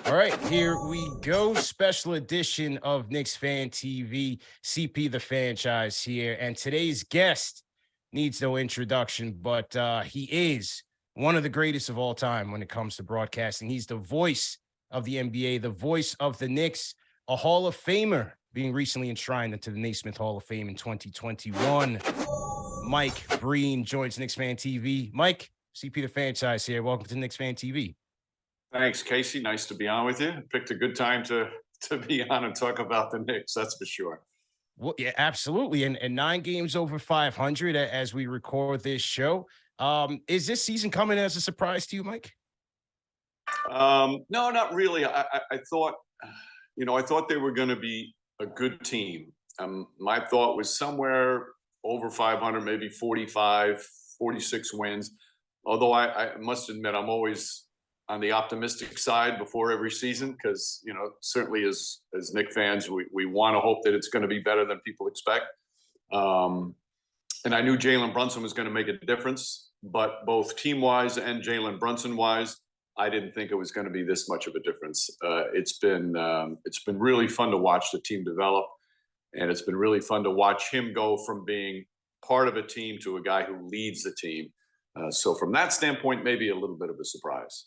All right, here we go. Special edition of Knicks Fan TV. CP the Fanchise here. And today's guest needs no introduction, but he is one of the greatest of all time when it comes to broadcasting. He's the voice of the NBA, the voice of the Knicks, a Hall of Famer, being recently enshrined into the Naismith Hall of Fame in 2021. Mike Breen joins Knicks Fan TV. Mike, CP the Fanchise here. Welcome to Knicks Fan TV. Thanks, Casey. Nice to be on with you. Picked a good time to be on and talk about the Knicks, that's for sure. Well, yeah, absolutely. And 9 games over 500 as we record this show. Is this season coming as a surprise to you, Mike? No, not really. I thought, I thought they were going to be a good team. My thought was somewhere over 500, maybe 45, 46 wins. Although I must admit, I'm always on the optimistic side before every season because, certainly as Knick fans, we want to hope that it's going to be better than people expect. And I knew Jalen Brunson was going to make a difference, but both team-wise and Jalen Brunson-wise, I didn't think it was going to be this much of a difference. It's been really fun to watch the team develop, and it's been really fun to watch him go from being part of a team to a guy who leads the team. So from that standpoint, maybe a little bit of a surprise.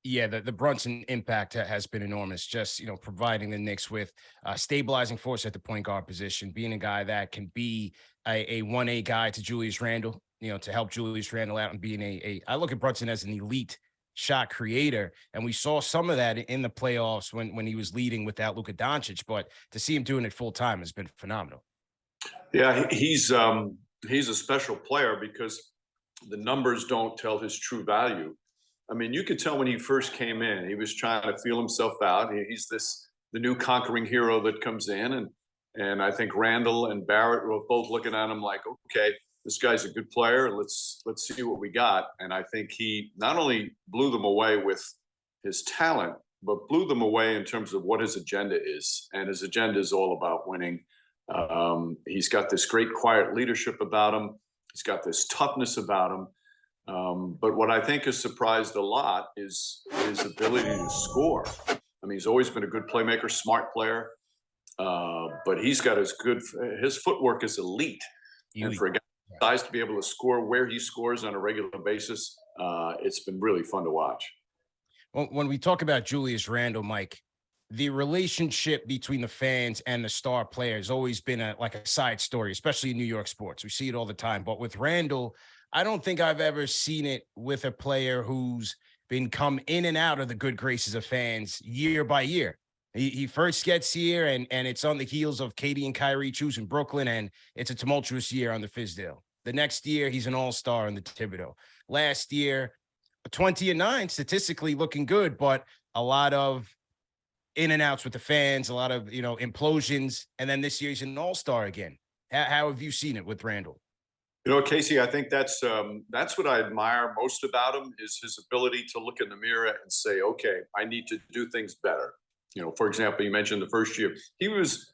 Yeah, the Brunson impact has been enormous. Just, providing the Knicks with a stabilizing force at the point guard position, being a guy that can be a 1A guy to Julius Randle, to help Julius Randle out and being I look at Brunson as an elite shot creator. And we saw some of that in the playoffs when he was leading without Luka Doncic, but to see him doing it full time has been phenomenal. Yeah, he's a special player because the numbers don't tell his true value. I mean, you could tell when he first came in, he was trying to feel himself out. He's the new conquering hero that comes in. And I think Randall and Barrett were both looking at him like, okay, this guy's a good player. Let's see what we got. And I think he not only blew them away with his talent, but blew them away in terms of what his agenda is. And his agenda is all about winning. He's got this great quiet leadership about him. He's got this toughness about him. But what I think has surprised a lot is his ability to score. I mean, he's always been a good playmaker, smart player, but he's got his footwork is elite. And for a guy size to be able to score where he scores on a regular basis, it's been really fun to watch. Well, when we talk about Julius Randle, Mike, the relationship between the fans and the star player has always been a side story, especially in New York sports. We see it all the time. But with Randle, I don't think I've ever seen it with a player who's been come in and out of the good graces of fans year by year. He first gets here, and it's on the heels of Katie and Kyrie choosing Brooklyn, and it's a tumultuous year on the Fizdale. The next year, he's an all-star in the Thibodeau. Last year, 20-9, statistically looking good, but a lot of in and outs with the fans, a lot of, implosions. And then this year, he's an all-star again. How have you seen it with Randle? Casey, I think that's what I admire most about him is his ability to look in the mirror and say, okay, I need to do things better. For example, you mentioned the first year. He was,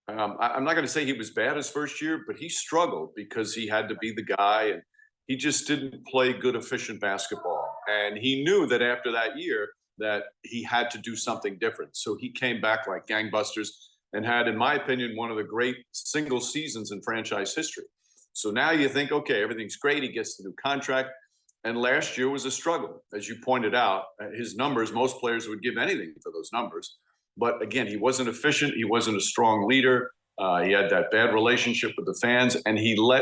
I'm not going to say he was bad his first year, but he struggled because he had to be the guy and he just didn't play good, efficient basketball. And he knew that after that year that he had to do something different. So he came back like gangbusters and had, in my opinion, one of the great single seasons in franchise history. So now you think, okay, everything's great. He gets the new contract. And last year was a struggle. As you pointed out, his numbers, most players would give anything for those numbers. But again, he wasn't efficient. He wasn't a strong leader. He had that bad relationship with the fans, and he let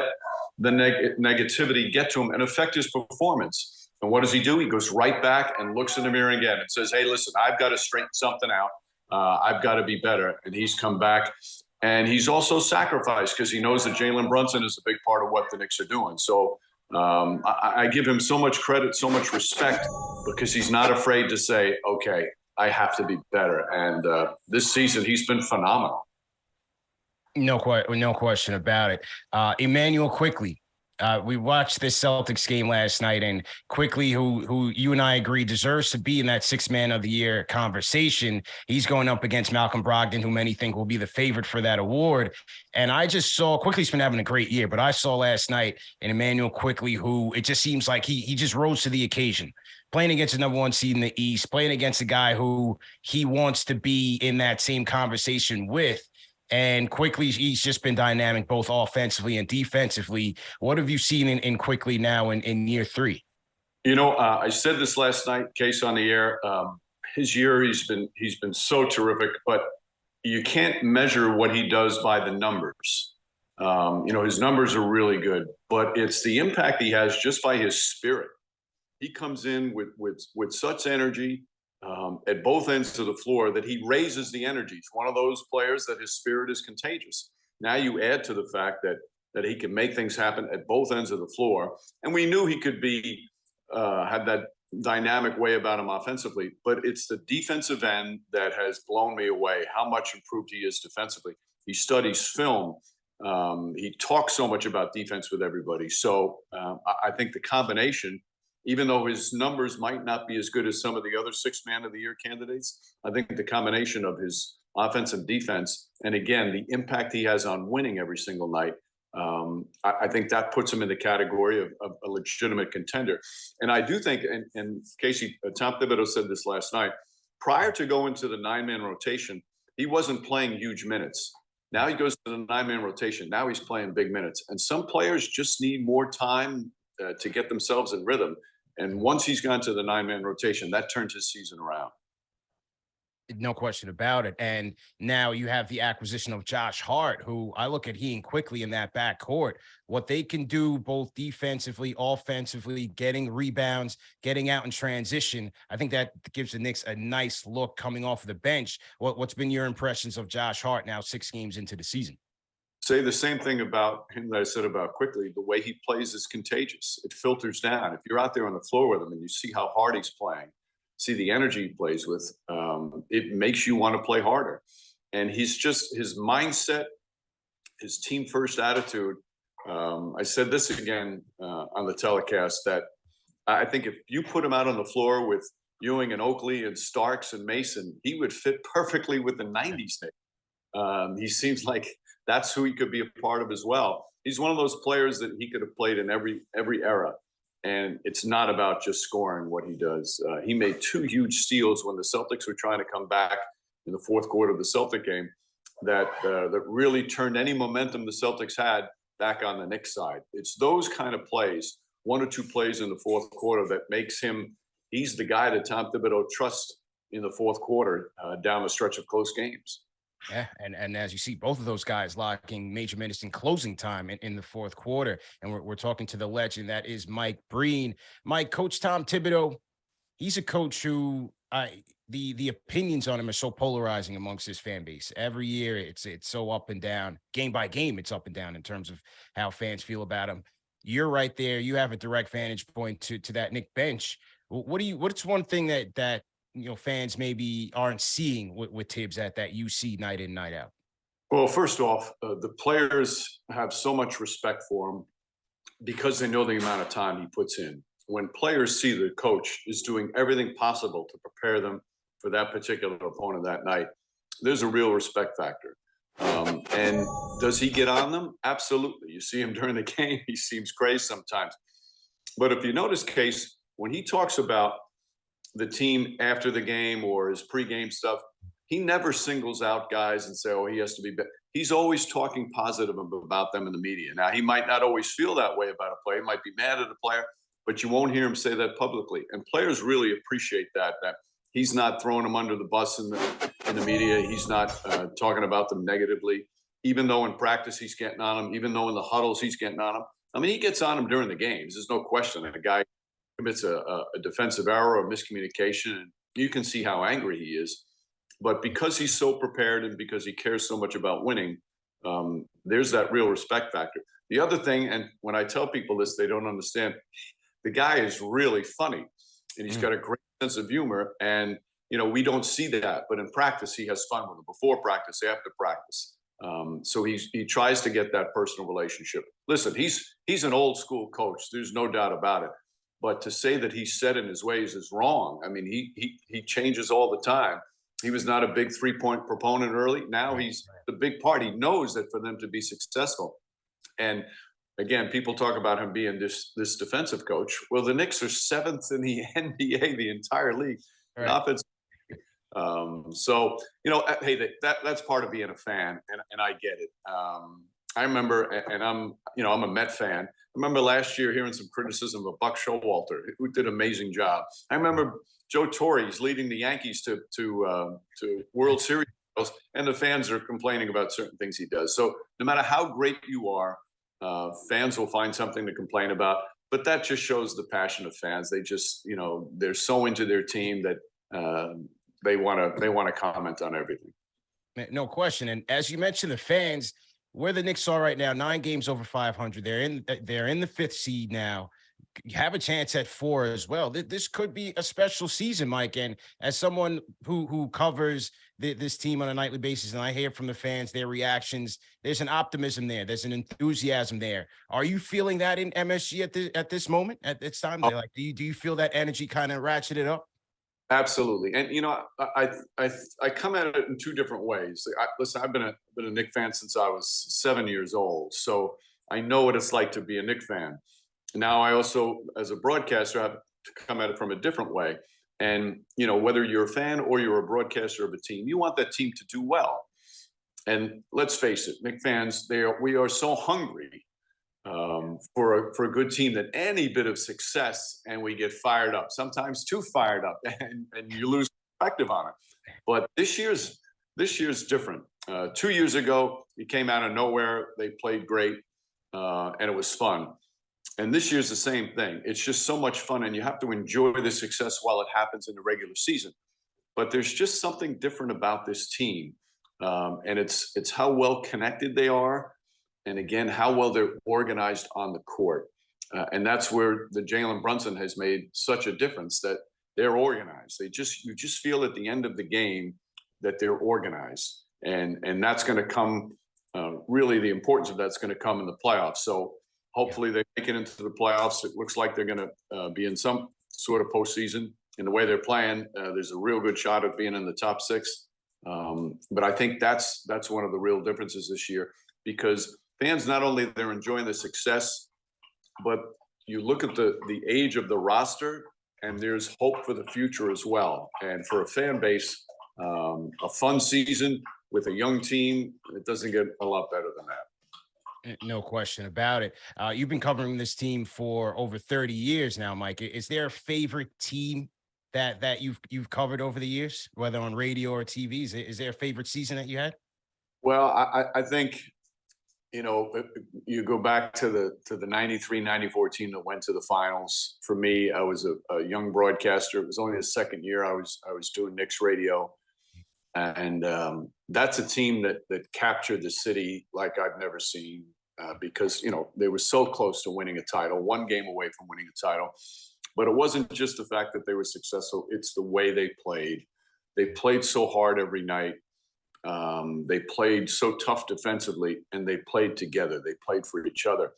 the negativity get to him and affect his performance. And what does he do? He goes right back and looks in the mirror again and says, hey, listen, I've got to straighten something out. I've got to be better. And he's come back. And he's also sacrificed because he knows that Jalen Brunson is a big part of what the Knicks are doing. So I give him so much credit, so much respect, because he's not afraid to say, okay, I have to be better. And this season, he's been phenomenal. No question about it. Immanuel Quickley. We watched this Celtics game last night, and Quickley, who you and I agree deserves to be in that Sixth Man of the Year conversation, he's going up against Malcolm Brogdon, who many think will be the favorite for that award. And I just saw Quickley's been having a great year, but I saw last night an Immanuel Quickley who it just seems like he just rose to the occasion. playing against the number one seed in the East, playing against a guy who he wants to be in that same conversation with. And Quickly, he's just been dynamic, both offensively and defensively. What have you seen in Quickly now in year 3? I said this last night, Case, on the air. His year, he's been so terrific, but you can't measure what he does by the numbers. His numbers are really good, but it's the impact he has just by his spirit. He comes in with such energy at both ends of the floor that he raises the energy. He's one of those players that his spirit is contagious. Now you add to the fact that he can make things happen at both ends of the floor, and we knew he could be have that dynamic way about him offensively, but it's the defensive end that has blown me away, how much improved he is defensively. He studies film. He talks so much about defense with everybody. So I think the combination, even though his numbers might not be as good as some of the other 6 Man of the Year candidates, I think the combination of his offense and defense, and again, the impact he has on winning every single night, I think that puts him in the category of a legitimate contender. And I do think, and Casey, Tom Thibodeau said this last night, prior to going to the 9-man rotation, he wasn't playing huge minutes. Now he goes to the 9-man rotation. Now he's playing big minutes. And some players just need more time to get themselves in rhythm. And once he's gone to the 9-man rotation, that turns his season around. No question about it. And now you have the acquisition of Josh Hart, who I look at he and Quickly in that backcourt, what they can do both defensively, offensively, getting rebounds, getting out in transition. I think that gives the Knicks a nice look coming off of the bench. What's been your impressions of Josh Hart now 6 games into the season? Say the same thing about him that I said about Quickly. The way he plays is contagious. It filters down. If you're out there on the floor with him and you see how hard he's playing, see the energy he plays with, it makes you want to play harder. And he's just, his mindset, his team first attitude. I said this again on the telecast, that I think if you put him out on the floor with Ewing and Oakley and Starks and Mason, he would fit perfectly with the 90s thing. He seems like that's who he could be a part of as well. He's one of those players that he could have played in every era. And it's not about just scoring what he does. He made 2 huge steals when the Celtics were trying to come back in the fourth quarter of the Celtic game that really turned any momentum the Celtics had back on the Knicks side. It's those kind of plays, 1 or 2 plays in the fourth quarter, that makes him, he's the guy that Tom Thibodeau trusts in the fourth quarter down the stretch of close games. Yeah, and as you see, both of those guys locking major minutes in closing time in the fourth quarter. And we're talking to the legend that is Mike Breen. Mike, Coach Tom Thibodeau, he's a coach who the opinions on him are so polarizing amongst his fan base. Every year it's so up and down. Game by game, it's up and down in terms of how fans feel about him. You're right there. You have a direct vantage point to that Knick bench. What's one thing that fans maybe aren't seeing with Tibbs that you see night in, night out? Well, first off, the players have so much respect for him because they know the amount of time he puts in. When players see the coach is doing everything possible to prepare them for that particular opponent that night, there's a real respect factor. And does he get on them? Absolutely. You see him during the game, he seems crazy sometimes. But if you notice, Case, when he talks about the team after the game or his pregame stuff, he never singles out guys and say, oh, he has to be better. He's always talking positive about them in the media. Now, he might not always feel that way about a player. He might be mad at a player, but you won't hear him say that publicly. And players really appreciate that he's not throwing them under the bus in the media. He's not talking about them negatively, even though in practice he's getting on them, even though in the huddles he's getting on them. I mean, he gets on them during the games. There's no question that a guy commits a defensive error or miscommunication, and you can see how angry he is. But because he's so prepared and because he cares so much about winning, there's that real respect factor. The other thing, and when I tell people this, they don't understand, the guy is really funny, and he's got a great sense of humor. And, we don't see that, but in practice, he has fun with them before practice, after practice. So he tries to get that personal relationship. Listen, he's an old school coach. There's no doubt about it. But to say that he's set in his ways is wrong. I mean, he changes all the time. He was not a big 3-point proponent early. Now he's the big part. He knows that for them to be successful. And again, people talk about him being this defensive coach. Well, the Knicks are 7th in the NBA, the entire league, in Right. offense. So hey, that's part of being a fan, and I get it. I remember, and I'm a Met fan. I remember last year hearing some criticism of Buck Showalter, who did an amazing job. I remember Joe Torre's leading the Yankees to World Series, and the fans are complaining about certain things he does. So no matter how great you are, fans will find something to complain about. But that just shows the passion of fans. They just, they're so into their team that they want to comment on everything. No question. And as you mentioned, the fans, where the Knicks are right now, 9 games over 500. They're in the 5th seed now. You have a chance at 4 as well. This could be a special season, Mike. And as someone who covers this team on a nightly basis, and I hear from the fans, their reactions, there's an optimism there. There's an enthusiasm there. Are you feeling that in MSG at this moment, at this time? Like, do you feel that energy kind of ratcheted up? Absolutely, and I come at it in 2 different ways. Listen, I've been a Knick fan since I was 7 years old, so I know what it's like to be a Knick fan. Now, I also, as a broadcaster, have to come at it from a different way. And whether you're a fan or you're a broadcaster of a team, you want that team to do well. And let's face it, Knick fans, we are so hungry for a good team that any bit of success and we get fired up, sometimes too fired up, and you lose perspective on it. But this year's different. 2 years ago, it came out of nowhere. They played great, and it was fun. And this year's the same thing. It's just so much fun, and you have to enjoy the success while it happens in the regular season. But there's just something different about this team, and it's how well connected they are. And again, how well they're organized on the court. And that's where the Jalen Brunson has made such a difference, that they're organized. You just feel at the end of the game that they're organized. And that's going to come, really the importance of that's going to come in the playoffs. So hopefully they make it into the playoffs. It looks like they're going to be in some sort of postseason. In the way they're playing, there's a real good shot of being in the top 6. But I think that's one of the real differences this year, because fans, not only they're enjoying the success, but you look at the age of the roster, and there's hope for the future as well. And for a fan base, a fun season with a young team, it doesn't get a lot better than that. No question about it. You've been covering this team for over 30 years now, Mike. Is there a favorite team that you've covered over the years, whether on radio or TV? Is there a favorite season that you had? Well, I think, you go back to the 93-94 team that went to the finals. For me, I was a young broadcaster. It was only the second year I was doing Knicks radio. And that's a team that captured the city like I've never seen, because, they were so close to winning a title, 1 game away from winning a title. But it wasn't just the fact that they were successful. It's the way they played. They played so hard every night. They played so tough defensively, and they played together. They played for each other.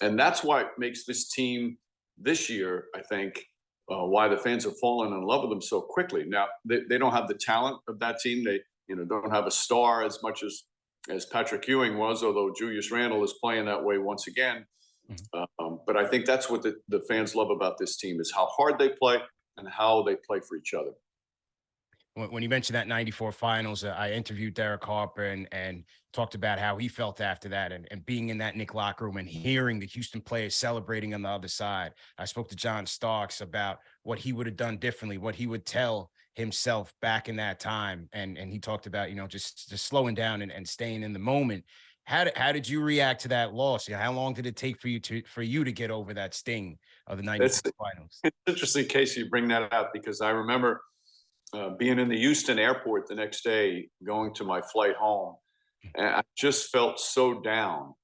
And that's why it makes this team this year, I think, why the fans have fallen in love with them so quickly. Now, they don't have the talent of that team. They, don't have a star as much as Patrick Ewing was, although Julius Randle is playing that way once again. But I think that's what the fans love about this team, is how hard they play and how they play for each other. When you mentioned that 94 finals, I interviewed Derek Harper and talked about how he felt after that, and being in that Knick locker room and hearing the Houston players celebrating on the other side. I spoke to John Starks about what he would have done differently, what he would tell himself back in that time. And he talked about, just slowing down and staying in the moment. How did you react to that loss? How long did it take for you to get over that sting of the 94 finals? It's interesting, Casey, you bring that up, because I remember being in the Houston airport the next day, going to my flight home, and I just felt so down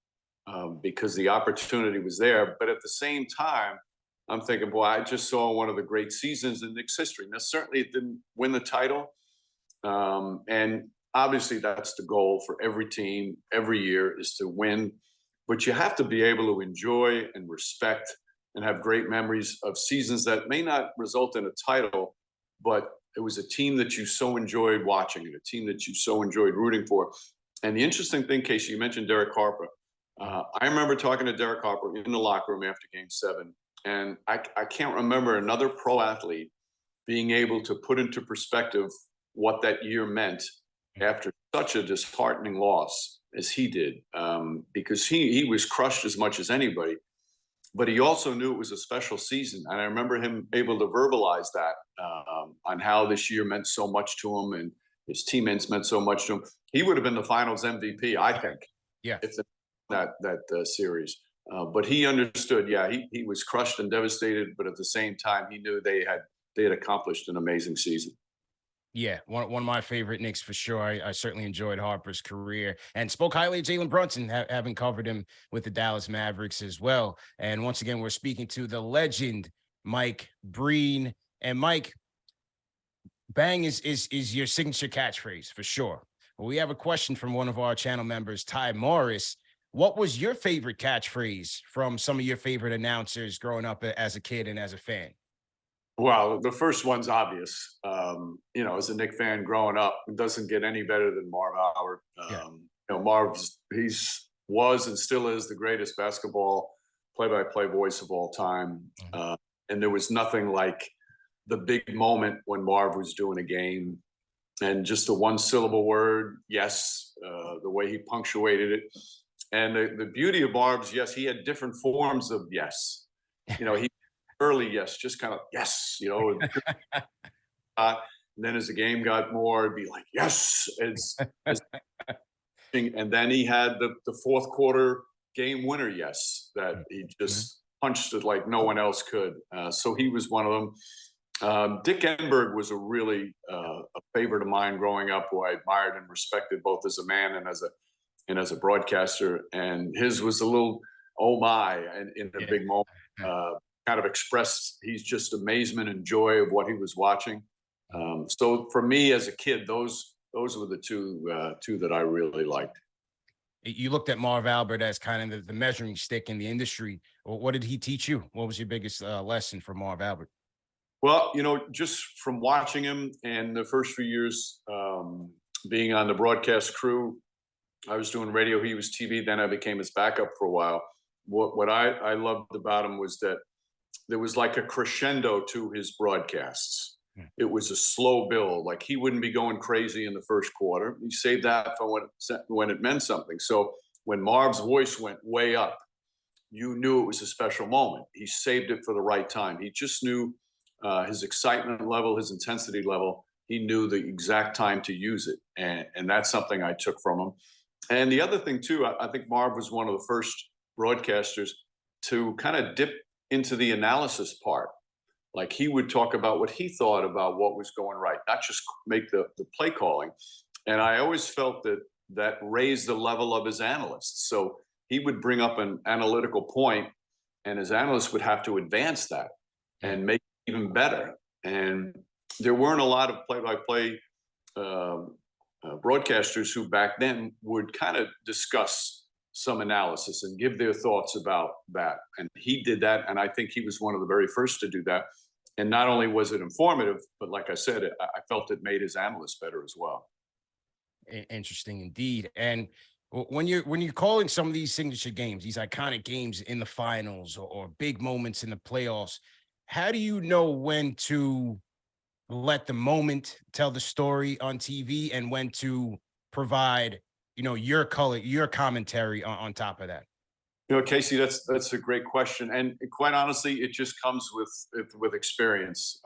because the opportunity was there. But at the same time, I'm thinking, boy, I just saw one of the great seasons in Knicks history. Now, certainly it didn't win the title. And obviously that's the goal for every team every year, is to win. But you have to be able to enjoy and respect and have great memories of seasons that may not result in a title, but it was a team that you so enjoyed watching, and a team that you so enjoyed rooting for. And the interesting thing, Casey, you mentioned Derek Harper. I remember talking to Derek Harper in the locker room after Game 7, and I can't remember another pro athlete being able to put into perspective what that year meant after such a disheartening loss as he did, because he was crushed as much as anybody, but he also knew it was a special season. And I remember him able to verbalize that on how this year meant so much to him and his teammates meant so much to him. He would have been the finals MVP, I think, Yeah. if that series. But he understood. Yeah, he was crushed and devastated, but at the same time, he knew they had accomplished an amazing season. Yeah, one of my favorite Knicks for sure. I certainly enjoyed Harper's career and spoke highly of Jalen Brunson, having covered him with the Dallas Mavericks as well. And once again, we're speaking to the legend, Mike Breen. And Mike, bang is your signature catchphrase for sure. Well, we have a question from one of our channel members, Ty Morris. What was your favorite catchphrase from some of your favorite announcers growing up as a kid and as a fan? Well, the first one's obvious. As a Knick fan growing up, it doesn't get any better than Marv Howard. Yeah. Marv's was and still is the greatest basketball play-by-play voice of all time. And there was nothing like the big moment when Marv was doing a game and just a one-syllable word, yes, the way he punctuated it. And the beauty of Marv's yes, he had different forms of yes. He early yes, just kind of yes, and then as the game got more, it'd be like yes, and then he had the fourth quarter game winner yes that he just punched it like no one else could. So he was one of them. Dick Enberg was a really a favorite of mine growing up, who I admired and respected both as a man and as a broadcaster. And his was a little oh my, and in a big moment. Kind of expressed he's just amazement and joy of what he was watching. So for me as a kid, those were the two that I really liked. You looked at Marv Albert as kind of the measuring stick in the industry. What did he teach you? What was your biggest lesson from Marv Albert? Well, just from watching him and the first few years being on the broadcast crew, I was doing radio, he was TV, then I became his backup for a while. What I loved about him was that there was like a crescendo to his broadcasts. It was a slow build. Like he wouldn't be going crazy in the first quarter. He saved that for when it meant something. So when Marv's voice went way up, you knew it was a special moment. He saved it for the right time. He just knew his excitement level, his intensity level. He knew the exact time to use it. And that's something I took from him. And the other thing too, I think Marv was one of the first broadcasters to kind of dip into the analysis part. Like he would talk about what he thought about what was going right, not just make the play calling. And I always felt that raised the level of his analysts. So he would bring up an analytical point and his analysts would have to advance that and make it even better. And there weren't a lot of play-by-play broadcasters who back then would kind of discuss some analysis and give their thoughts about that. And he did that. And I think he was one of the very first to do that. And not only was it informative, but like I said, I felt it made his analysts better as well. Interesting indeed. And when you're calling some of these signature games, these iconic games in the finals or big moments in the playoffs, how do you know when to let the moment tell the story on TV and when to provide your color, your commentary on top of that? Casey, that's a great question, and quite honestly, it just comes with experience.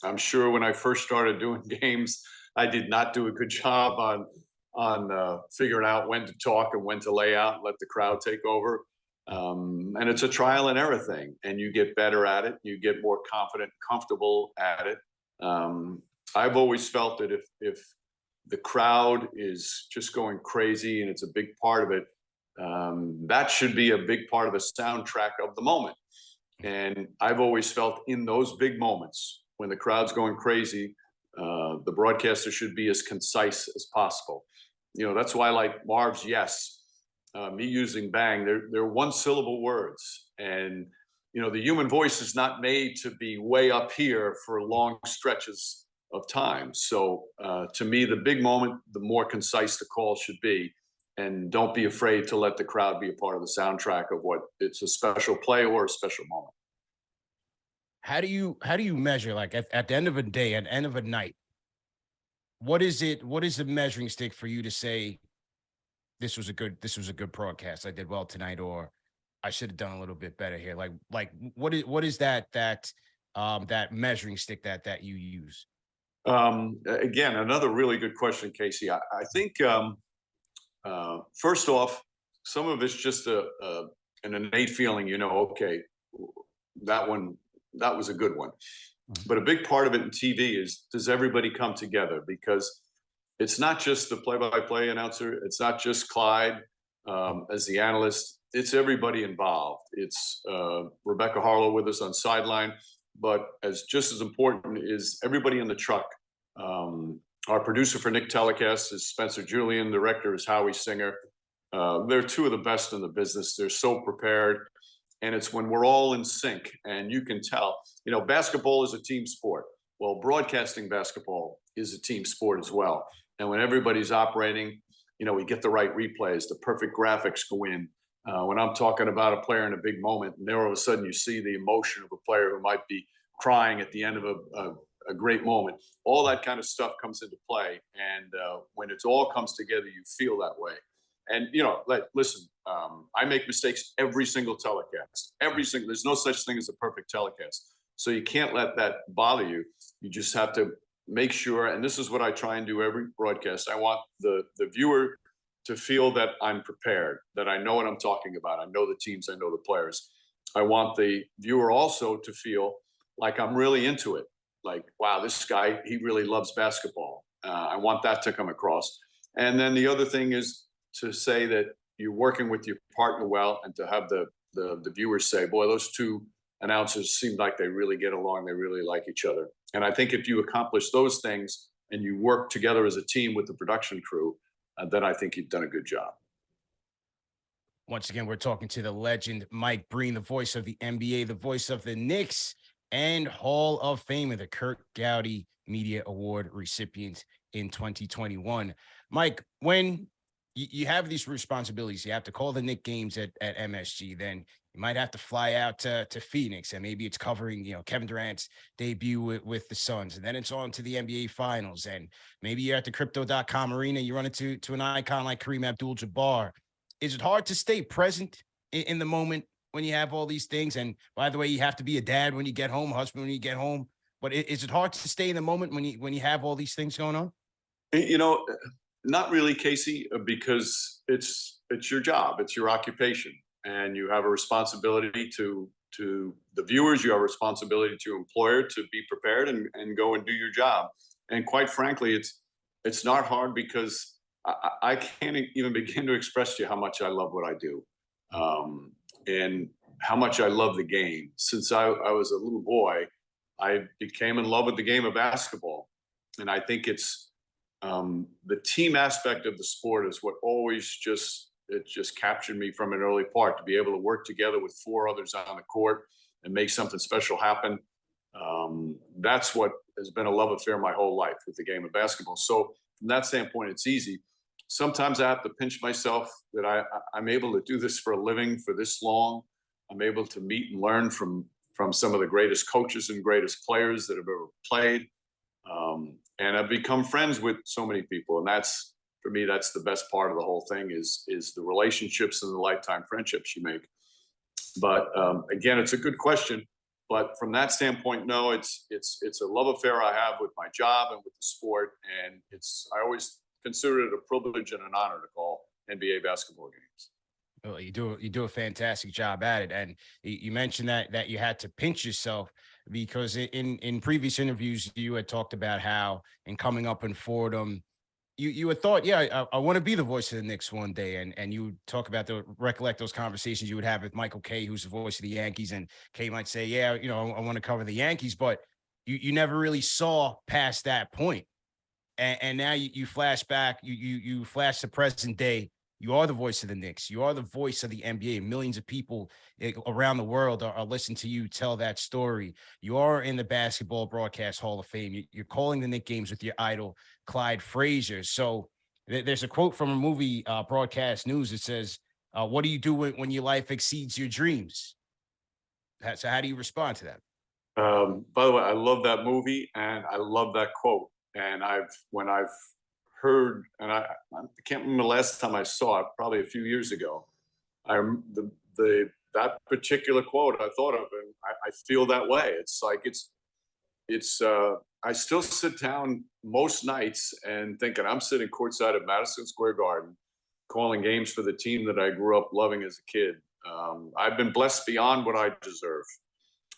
I'm sure when I first started doing games, I did not do a good job on figuring out when to talk and when to lay out and let the crowd take over. And it's a trial and error thing, and you get better at it. You get more confident, comfortable at it. I've always felt that if the crowd is just going crazy and it's a big part of it, that should be a big part of the soundtrack of the moment. And I've always felt in those big moments when the crowd's going crazy, the broadcaster should be as concise as possible. That's why I like Marv's yes, me using bang, they're one syllable words. And the human voice is not made to be way up here for long stretches of time. So to me, the big moment, the more concise the call should be. and don't be afraid to let the crowd be a part of the soundtrack of what it's a special play or a special moment. How do you measure, like, at the end of a day, at the end of a night, what is the measuring stick for you to say this was a good broadcast, I did well tonight, or I should have done a little bit better here? Like what is that measuring stick that you use? Again, another really good question, Casey. I think first off, some of it's just an innate feeling. Okay, that one, that was a good one. But a big part of it in TV is, does everybody come together? Because it's not just the play-by-play announcer. It's not just Clyde as the analyst. It's everybody involved. It's Rebecca Harlow with us on sideline, but just as important is everybody in the truck. Our producer for Knick Telecast is Spencer Julian. The director is Howie Singer. They're two of the best in the business. They're so prepared. And it's when we're all in sync, and you can tell, basketball is a team sport. Well, broadcasting basketball is a team sport as well. And when everybody's operating, we get the right replays, the perfect graphics go in. When I'm talking about a player in a big moment, and then all of a sudden you see the emotion of a player who might be crying at the end of a great moment, all that kind of stuff comes into play. And when it all comes together, you feel that way. And, listen, I make mistakes every single telecast, there's no such thing as a perfect telecast. So you can't let that bother you. You just have to make sure, and this is what I try and do every broadcast. I want the viewer to feel that I'm prepared, that I know what I'm talking about. I know the teams, I know the players. I want the viewer also to feel like I'm really into it. Like, wow, this guy, he really loves basketball. I want that to come across. And then the other thing is to say that you're working with your partner well, and to have the viewers say, boy, those two announcers seem like they really get along. They really like each other. And I think if you accomplish those things and you work together as a team with the production crew, then I think you've done a good job. Once again, we're talking to the legend Mike Breen, the voice of the NBA, the voice of the Knicks, and Hall of Famer, the Kurt Gowdy Media Award recipient in 2021. Mike, when you have these responsibilities, you have to call the Knick games at MSG, then you might have to fly out to Phoenix, and maybe it's covering, Kevin Durant's debut with the Suns, and then it's on to the NBA Finals, and maybe you're at the Crypto.com arena, you run into an icon like Kareem Abdul-Jabbar. Is it hard to stay present in the moment when you have all these things? And by the way, you have to be a dad when you get home, husband when you get home. But is it hard to stay in the moment when you have all these things going on? Not really, Casey, because it's your job, it's your occupation, and you have a responsibility to the viewers. You have a responsibility to your employer to be prepared and go and do your job. And quite frankly, it's not hard, because I can't even begin to express to you how much I love what I do, and how much I love the game. Since I was a little boy, I became in love with the game of basketball, and I think it's the team aspect of the sport is what always just captured me from an early part. To be able to work together with four others on the court and make something special happen, that's what has been a love affair my whole life with the game of basketball. So from that standpoint, it's easy. Sometimes I have to pinch myself that I'm able to do this for a living for this long. I'm able to meet and learn from some of the greatest coaches and greatest players that have ever played. And I've become friends with so many people. And that's, for me, that's the best part of the whole thing is the relationships and the lifetime friendships you make. But again, it's a good question. But from that standpoint, no, it's a love affair I have with my job and with the sport. And I always consider it a privilege and an honor to call NBA basketball games. Well, you do a fantastic job at it. And you mentioned that you had to pinch yourself, because in previous interviews you had talked about how in coming up in Fordham, you had thought, yeah, I want to be the voice of the Knicks one day, and you would talk about recollect those conversations you would have with Michael Kay, who's the voice of the Yankees, and Kay might say, yeah, I want to cover the Yankees, but you never really saw past that point. And now you flash back, you flash to present day. You are the voice of the Knicks. You are the voice of the NBA. Millions of people around the world are listening to you tell that story. You are in the Basketball Broadcast Hall of Fame. You're calling the Knick games with your idol, Clyde Frazier. So There's a quote from a movie, Broadcast News. It says, "What do you do when your life exceeds your dreams?" So, how do you respond to that? By the way, I love that movie and I love that quote. And when I've heard, and I can't remember the last time I saw it, probably a few years ago. That particular quote I thought of, and I feel that way. It's like I still sit down most nights and thinking I'm sitting courtside at Madison Square Garden, calling games for the team that I grew up loving as a kid. I've been blessed beyond what I deserve.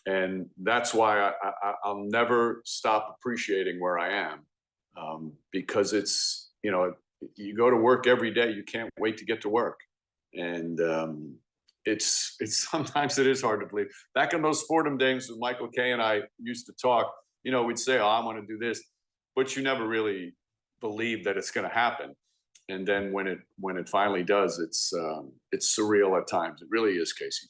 And that's why I'll never stop appreciating where I am, because it's, you go to work every day. You can't wait to get to work. And it's sometimes it is hard to believe. Back in those Fordham days when Michael Kay and I used to talk, we'd say, "Oh, I want to do this," but you never really believe that it's going to happen. And then when it finally does, it's surreal at times. It really is, Casey.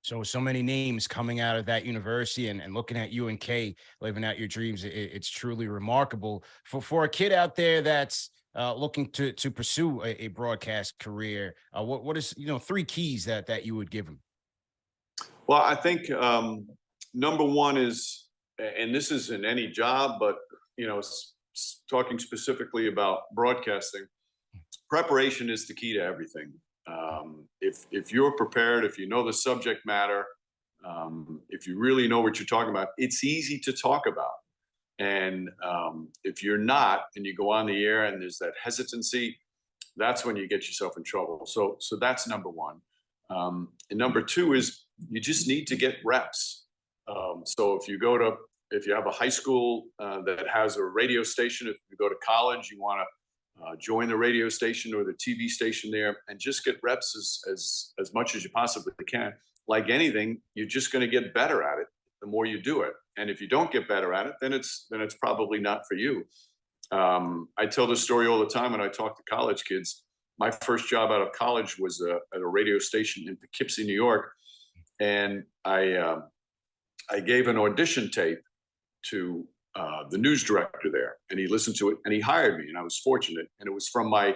So many names coming out of that university, and looking at you and Kay living out your dreams. It's truly remarkable for a kid out there that's looking to pursue a broadcast career. What is, 3 keys that you would give him? Well, I think number one is, and this is in any job, but talking specifically about broadcasting, preparation is the key to everything. If you're prepared, if you know the subject matter, if you really know what you're talking about, it's easy to talk about. And if you're not, and you go on the air and there's that hesitancy, that's when you get yourself in trouble. So that's number one. And number two is you just need to get reps. So if you have a high school that has a radio station, if you go to college, you want to join the radio station or the TV station there, and just get reps as much as you possibly can. Like anything, you're just going to get better at it the more you do it. And if you don't get better at it, then it's probably not for you. I tell this story all the time when I talk to college kids. My first job out of college was at a radio station in Poughkeepsie, New York, and I gave an audition tape to the news director there, and he listened to it and he hired me, and I was fortunate. And it was from my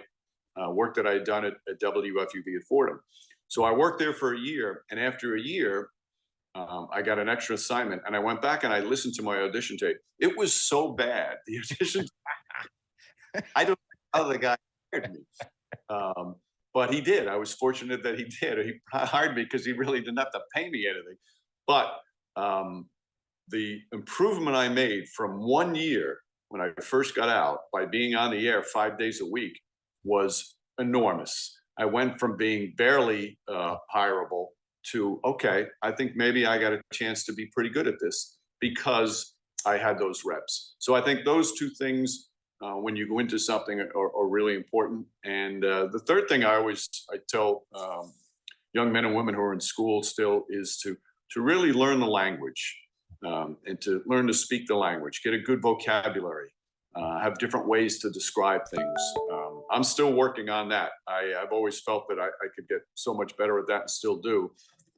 work that I had done at WFUV at Fordham. So I worked there for a year, and after a year, I got an extra assignment, and I went back and I listened to my audition tape. It was so bad. The audition, I don't know how the guy hired me, but he did. I was fortunate that he did. He hired me because he really didn't have to pay me anything. But the improvement I made from 1 year when I first got out by being on the air 5 days a week was enormous. I went from being barely hireable to, okay, I think maybe I got a chance to be pretty good at this because I had those reps. So I think those two things, when you go into something, are really important. And the third thing I tell young men and women who are in school still is to really learn the language, and to learn to speak the language, get a good vocabulary, have different ways to describe things. I'm still working on that. I've always felt that I could get so much better at that, and still do.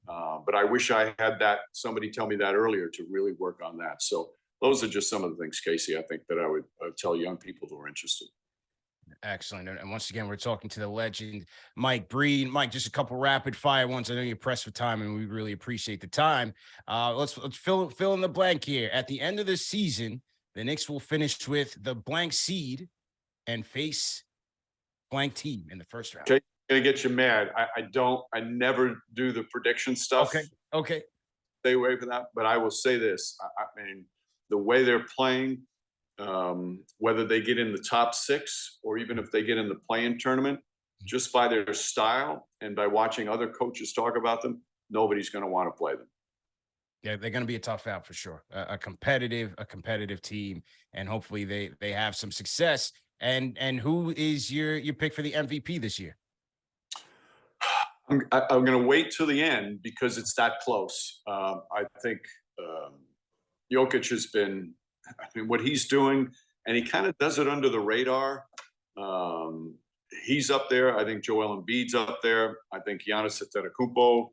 But I wish I had somebody tell me that earlier to really work on that. So those are just some of the things, Casey, I think that I would tell young people who are interested. Excellent. And once again, we're talking to the legend, Mike Breen. Mike, just a couple rapid fire ones. I know you're pressed for time, and we really appreciate the time. Let's fill in the blank here. At the end of the season, the Knicks will finish with the blank seed and face blank team in the first round. Okay, gonna get you mad. I never do the prediction stuff. Okay. Stay away from that. But I will say this. I mean, the way they're playing, whether they get in the top 6 or even if they get in the play-in tournament, just by their style and by watching other coaches talk about them, nobody's going to want to play them. Yeah, they're going to be a tough out for sure. A competitive team, and hopefully they have some success. And who is your pick for the MVP this year? I'm going to wait till the end because it's that close. I think Jokic has been, what he's doing, and he kind of does it under the radar. He's up there. I think Joel Embiid's up there. I think Giannis Antetokounmpo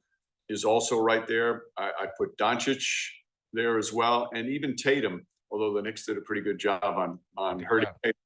is also right there. I put Doncic there as well, and even Tatum, although the Knicks did a pretty good job on hurting Tatum.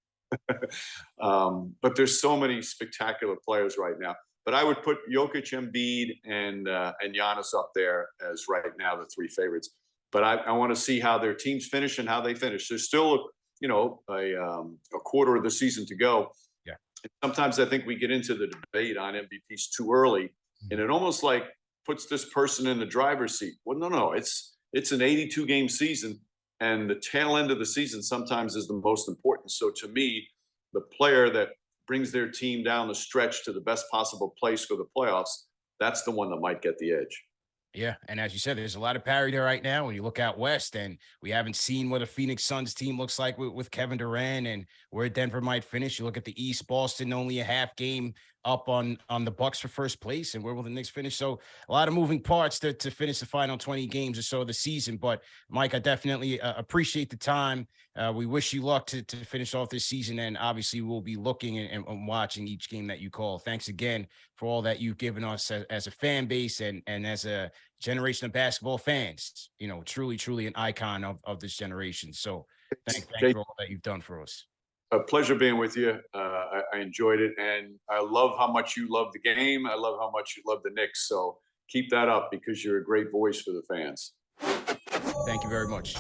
But there's so many spectacular players right now. But I would put Jokic, Embiid, and Giannis up there as right now the three favorites. But I want to see how their teams finish and how they finish. There's still, a quarter of the season to go. Yeah. And sometimes I think we get into the debate on MVPs too early, and it almost like puts this person in the driver's seat. Well, no, it's an 82-game season, and the tail end of the season sometimes is the most important. So to me, the player that brings their team down the stretch to the best possible place for the playoffs, that's the one that might get the edge. Yeah, and as you said, there's a lot of parity right now when you look out west, and we haven't seen what a Phoenix Suns team looks like with Kevin Durant and where Denver might finish. You look at the East, Boston only a half game up on the Bucks for first place, and where will the Knicks finish? So a lot of moving parts to finish the final 20 games or so of the season. But Mike, I definitely appreciate the time. We wish you luck to finish off this season, and obviously we'll be looking and watching each game that you call. Thanks again for all that you've given us as a fan base and as a generation of basketball fans, truly an icon of this generation. So thank you for all that you've done for us. A pleasure being with you. I enjoyed it, and I love how much you love the game. I love how much you love the Knicks. So keep that up because you're a great voice for the fans. Thank you very much.